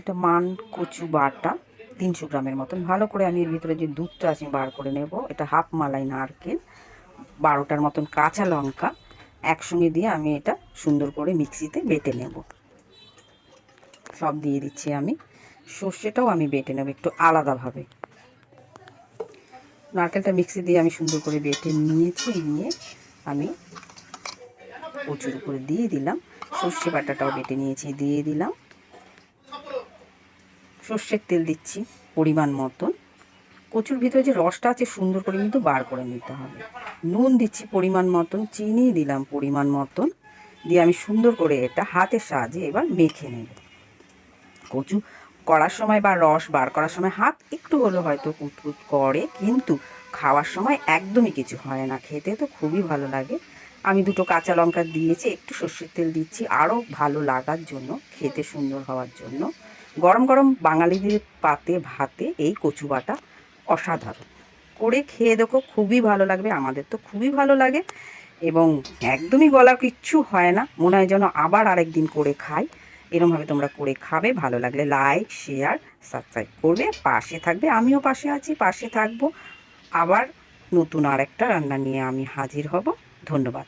এটা মান কচু বাটা 300 গ্রামের মতন। ভালো করে আমি এর ভিতরে যে দুধটা আছে বার করে নেব। এটা হাফ মালাই নারকেল, 12টার মতন কাঁচা লঙ্কা একসঙ্গে দিয়ে আমি এটা সুন্দর করে মিক্সিতে বেটে নেব। সব দিয়ে দিচ্ছি আমি। সর্ষেটাও আমি বেটে নেব একটু আলাদাভাবে। নারকেলটা মিক্সি দিয়ে আমি সুন্দর করে বেটে নিয়েছি। নিয়ে আমি কচুর উপরে দিয়ে দিলাম। সর্ষে বাটাটাও বেটে নিয়েছি, দিয়ে দিলাম। সর্ষের তেল দিচ্ছি পরিমাণ মতন। কচুর ভিতরে যে রসটা আছে সুন্দর করে কিন্তু বার করে নিতে হবে। নুন দিচ্ছি পরিমাণ মতন, চিনি দিলাম পরিমাণ মতন, দিয়ে আমি সুন্দর করে এটা হাতের সাহায্যে এবার মেখে নেব। কচু করার সময় বা রস বার করার সময় হাত একটু হলেও হয়তো কুটকুট করে, কিন্তু খাওয়ার সময় একদমই কিছু হয় না। খেতে তো খুবই ভালো লাগে। আমি 2টো কাঁচা লঙ্কা দিয়েছি, একটু সর্ষের তেল দিচ্ছি আরও ভালো লাগার জন্য, খেতে সুন্দর হওয়ার জন্য। গরম গরম বাঙালিদের পাতে ভাতে এই কচু বাটা অসাধারণ। করে খেয়ে দেখো, খুবই ভালো লাগবে। আমাদের তো খুবই ভালো লাগে এবং একদমই গলা কিচ্ছু হয় না, মনে হয় যেন আবার আরেকদিন করে খাই। এরমভাবে তোমরা করে খাবে। ভালো লাগলে লাইক, শেয়ার, সাবস্ক্রাইব করবে, পাশে থাকবে। আমিও পাশে আছি, পাশে থাকবো। আবার নতুন আরেকটা রান্না নিয়ে আমি হাজির হব। ধন্যবাদ।